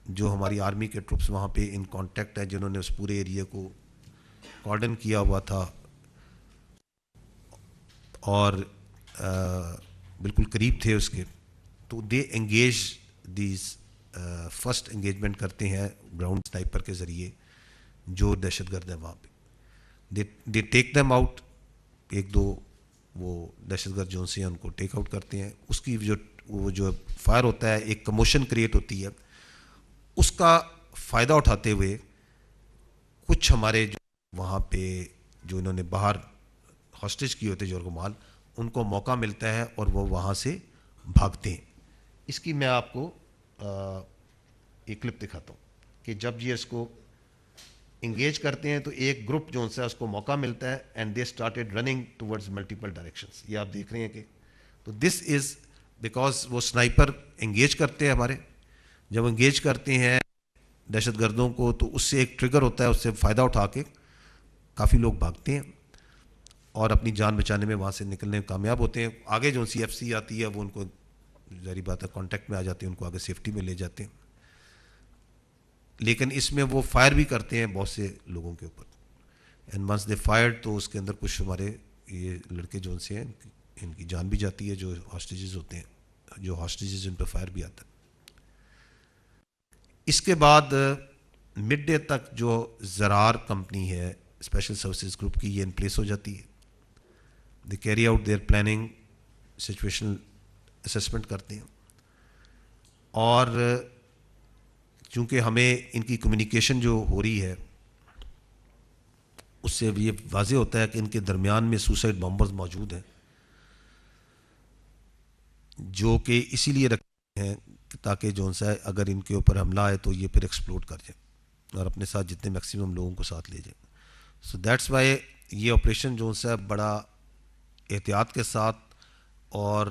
جو ہماری آرمی کے ٹروپس وہاں پہ ان کانٹیکٹ ہیں، جنہوں نے اس پورے ایریا کو کارڈن کیا ہوا تھا اور بالکل قریب تھے اس کے، تو they engage these first engagement کرتے ہیں گراؤنڈ سنائپر کے ذریعے جو دہشت گرد ہیں وہاں پہ، دے ٹیک دیم آؤٹ. ایک دو وہ دہشت گرد جو سے ہیں ان کو ٹیک آؤٹ کرتے ہیں. اس کی وہ جو فائر ہوتا ہے، ایک کموشن کریٹ ہوتی ہے، اس کا فائدہ اٹھاتے ہوئے کچھ ہمارے جو وہاں پہ جو انہوں نے باہر ہاسٹیج کیے ہوتے یرغمال، ان کو موقع ملتا ہے اور وہ وہاں سے بھاگتے ہیں. اس کی میں آپ کو ایک کلپ دکھاتا ہوں کہ جب یہ اس کو انگیج کرتے ہیں تو ایک گروپ جو ہے اس کو موقع ملتا ہے and they started running towards multiple directions. یہ آپ دیکھ رہے ہیں کہ تو دس از بیکاز وہ سنائپر انگیج کرتے ہیں ہمارے، جب انگیج کرتے ہیں دہشت گردوں کو تو اس سے ایک ٹریگر ہوتا ہے، اس سے فائدہ اٹھا کے کافی لوگ بھاگتے ہیں اور اپنی جان بچانے میں وہاں سے نکلنے میں کامیاب ہوتے ہیں. آگے جو سی ایف سی آتی ہے وہ ان کو ظاہری بات ہے کانٹیکٹ میں آ جاتے ہیں، ان کو آگے سیفٹی میں لے جاتے ہیں. لیکن اس میں وہ فائر بھی کرتے ہیں بہت سے لوگوں کے اوپر، اینڈ ونس دے فائرڈ تو اس کے اندر کچھ ہمارے یہ لڑکے جو سے ہیں ان کی جان بھی جاتی ہے، جو ہاسٹیجز ہوتے ہیں، جو ہاسٹیجز ان پہ فائر بھی آتا ہے. اس کے بعد مڈ ڈے تک جو زرار کمپنی ہے اسپیشل سروسز گروپ کی، یہ ان پلیس ہو جاتی ہے. They carry out there planning, situational assessment کرتے ہیں، اور چونکہ ہمیں ان کی کمیونیکیشن جو ہو رہی ہے اس سے یہ واضح ہوتا ہے کہ ان کے درمیان میں سوسائڈ بامبرز موجود ہیں، جو کہ اسی لیے رکھتے ہیں تاکہ جو سا اگر ان کے اوپر حملہ آئے تو یہ پھر ایکسپلوڈ کر جائیں اور اپنے ساتھ جتنے میکسیمم لوگوں کو ساتھ لے جائیں. سو دیٹس وائی یہ آپریشن جو سا بڑا احتیاط کے ساتھ اور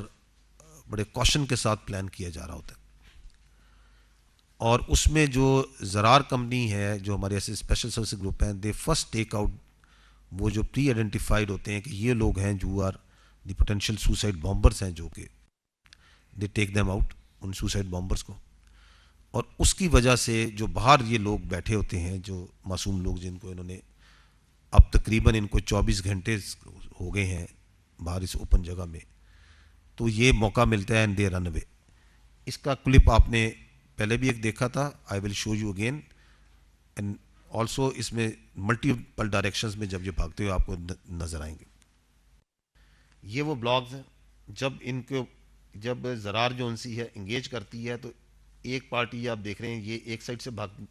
بڑے کوشن کے ساتھ پلان کیا جا رہا ہوتا ہے. اور اس میں جو زرار کمپنی ہے، جو ہمارے ایسے اسپیشل سروس گروپ ہیں، دے فرسٹ ٹیک آؤٹ وہ جو پری آئیڈینٹیفائڈ ہوتے ہیں کہ یہ لوگ ہیں جو are the potential suicide bombers ہیں، جو کہ دے ٹیک دیم آؤٹ ان سوسائڈ بامبرس کو. اور اس کی وجہ سے جو باہر یہ لوگ بیٹھے ہوتے ہیں، جو معصوم لوگ جن کو انہوں نے اب تقریباً ان کو 24 گھنٹے ہو گئے ہیں باہر اس اوپن جگہ میں، تو یہ موقع ملتا ہے اینڈ دے رن اوے. اس کا کلپ آپ نے پہلے بھی ایک دیکھا تھا، I will show you again. And also اس میں ملٹیپل ڈائریکشنز میں جب یہ بھاگتے ہوئے آپ کو نظر آئیں گے. یہ وہ بلاگز ہیں جب زرار جو انسی ہے انگیج کرتی ہے تو ایک پارٹی آپ دیکھ رہے ہیں یہ ایک سائڈ سے بھاگ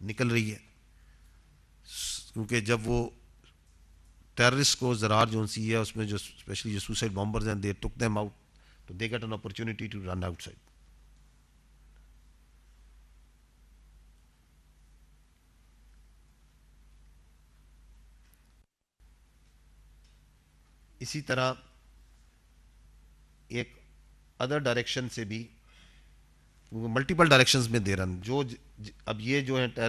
نکل رہی ہے، کیونکہ جب وہ ٹیررسٹ کو زرار جو انسی ہے اس میں جو اسپیشلی جو سوسائڈ بامبرز ہیں، دے ٹک دیم آؤٹ تو they get an opportunity to run آؤٹ سائڈ. اسی طرح ایک ادر ڈائریکشن سے بھی ملٹیپل ڈائریکشنز میں دے رہا جو اب یہ جو ہے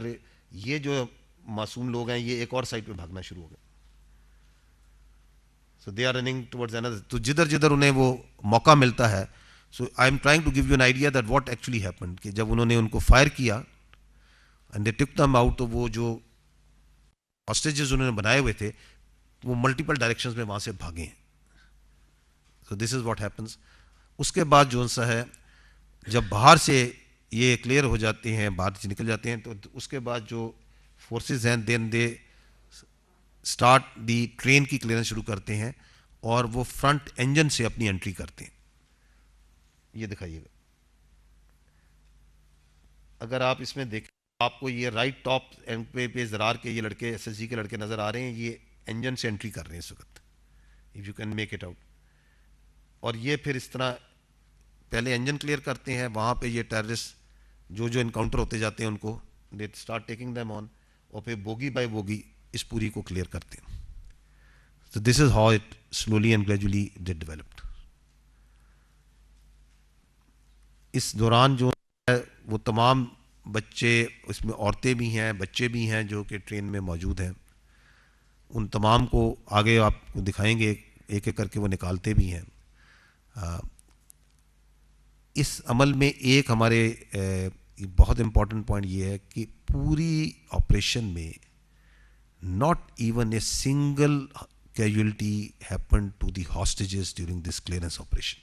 یہ جو معصوم لوگ ہیں یہ ایک اور سائڈ پہ بھاگنا شروع ہو گئے. So they are running towards اندر، تو جدھر جدھر انہیں وہ موقع ملتا ہے. So I am trying to give you an idea that what actually happened, کہ جب انہوں نے ان کو فائر کیا and they tick them out تو وہ جو ہاسٹیجز انہوں نے بنائے ہوئے تھے وہ ملٹیپل ڈائریکشنز میں وہاں سے بھاگے ہیں. سو دس از واٹ ہیپنس. اس کے بعد جو سا ہے جب باہر سے یہ کلیئر ہو جاتے ہیں، باہر سے نکل جاتے ہیں، تو اس کے بعد جو فورسز ہیں دین دے اسٹارٹ دی ٹرین کی کلیئرنس شروع کرتے ہیں اور وہ فرنٹ انجن سے اپنی انٹری کرتے ہیں. یہ دکھائیے گا اگر آپ اس میں دیکھیں، آپ کو یہ رائٹ ٹاپ پہ زرار کے یہ لڑکے ایس ایس جی کے لڑکے نظر آ رہے ہیں، یہ انجن سے انٹری کر رہے ہیں اس وقت، if you can make it out. اور یہ پھر اس طرح پہلے انجن کلیئر کرتے ہیں، وہاں پہ یہ ٹیررسٹ جو انکاؤنٹر ہوتے جاتے ہیں ان کو they start taking them on, اور پھر بوگی بائی بوگی اس پوری کو کلیئر کرتے ہیں. So this is how it slowly and gradually did developed. اس دوران جو ہے وہ تمام بچے، اس میں عورتیں بھی ہیں، بچے بھی ہیں جو کہ ٹرین میں موجود ہیں، ان تمام کو آگے آپ کو دکھائیں گے ایک ایک کر کے وہ نکالتے بھی ہیں. اس عمل میں ایک ہمارے یہ بہت امپورٹنٹ پوائنٹ یہ ہے کہ پوری آپریشن میں not even a single casualty happened to the hostages during this clearance operation.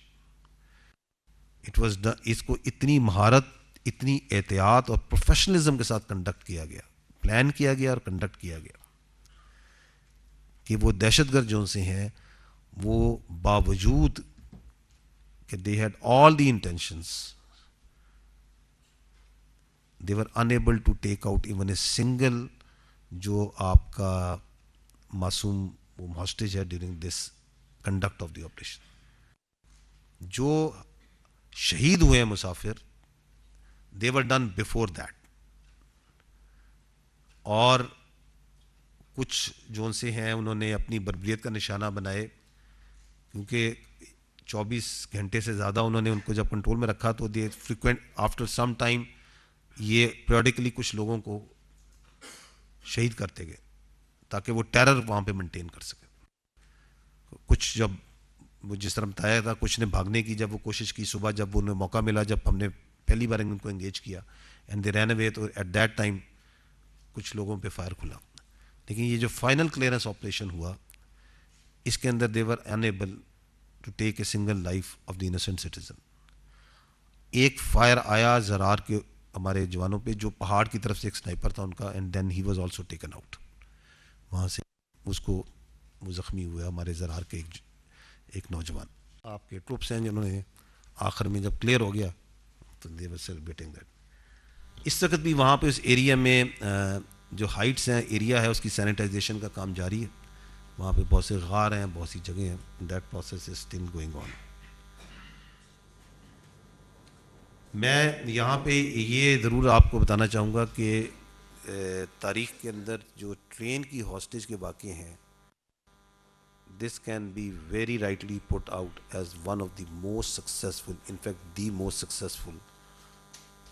It was اس کو اتنی مہارت, اتنی احتیاط اور پروفیشنلزم کے ساتھ کنڈکٹ کیا گیا, پلان کیا گیا اور کنڈکٹ کیا گیا کہ وہ دہشت گرد جو سے ہیں وہ باوجود کہ they had all the intentions, they were unable to take out even a single جو آپ کا معصوم ہاسٹیج ہے during this conduct of the operation. جو شہید ہوئے ہیں مسافر, دے ور ڈن بفور دیٹ. اور کچھ جو ان سے ہیں انہوں نے اپنی بربریت کا نشانہ بنائے, کیونکہ 24 گھنٹے سے زیادہ انہوں نے ان کو جب کنٹرول میں رکھا تو دے فریکوینٹ آفٹر سم ٹائم یہ پیریوڈیکلی کچھ لوگوں کو شہید کرتے گئے تاکہ وہ ٹیرر وہاں پہ مینٹین کر سکے. کچھ جب وہ جس طرح بتایا تھا, کچھ نے بھاگنے کی جب وہ کوشش کی, صبح جب انہیں موقع ملا, جب ہم نے پہلی بار ان کو انگیج کیا اینڈ دے رین اوے, تو ایٹ دیٹ ٹائم کچھ لوگوں پہ فائر کھلا. لیکن یہ جو فائنل کلیئرنس آپریشن ہوا اس کے اندر they were unable to take a single life of the innocent citizen. ایک فائر آیا زرار کے ہمارے جوانوں پہ, جو پہاڑ کی طرف سے ایک سنائپر تھا ان کا, and then he was also taken out. وہاں سے اس کو وہ زخمی ہوا ہمارے زرار کے ایک نوجوان. آپ کے ٹروپس ہیں جنہوں نے آخر میں جب کلیئر ہو گیا تو دے ور سیلیبریٹنگ دیٹ. اس وقت بھی وہاں پہ اس ایریا میں جو ہائٹس ہیں, ایریا ہے, اس کی سینیٹائزیشن کا کام جاری ہے. وہاں پہ بہت سے غار ہیں, بہت سی جگہیں ہیں. That process is still going on. میں یہاں پہ یہ ضرور آپ کو بتانا چاہوں گا کہ تاریخ کے اندر جو ٹرین کی ہاسٹیج کے واقعے ہیں, this can be very rightly put out as one of the most successful, in fact the most successful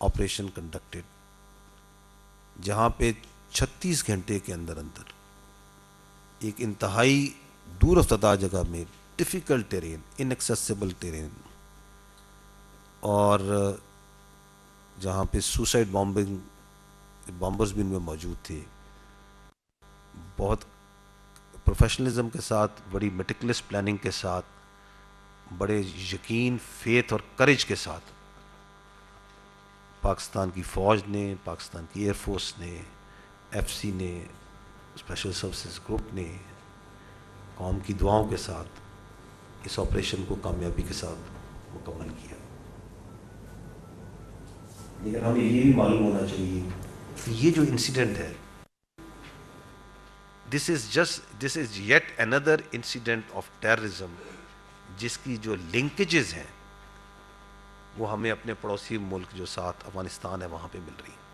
operation conducted, جہاں پہ 36 گھنٹے کے اندر اندر ایک انتہائی دور افتادہ جگہ میں ڈیفیکلٹ ٹیرین, انیکسیسیبل ٹیرین, اور جہاں پہ سوسائڈ بامبرز بھی ان میں موجود تھے, بہت پروفیشنلزم کے ساتھ, بڑی میٹیکولس پلاننگ کے ساتھ, بڑے یقین, فیتھ اور کریج کے ساتھ پاکستان کی فوج نے, پاکستان کی ایئر فورس نے, ایف سی نے, اسپیشل سروسز گروپ نے قوم کی دعاؤں کے ساتھ اس آپریشن کو کامیابی کے ساتھ مکمل کیا. لیکن ہمیں یہ بھی معلوم ہونا چاہیے کہ یہ جو انسیڈنٹ ہے, this is yet another incident of terrorism, جس کی جو لنکیجز ہیں وہ ہمیں اپنے پڑوسی ملک جو ساتھ افغانستان ہے وہاں پہ مل رہی ہیں.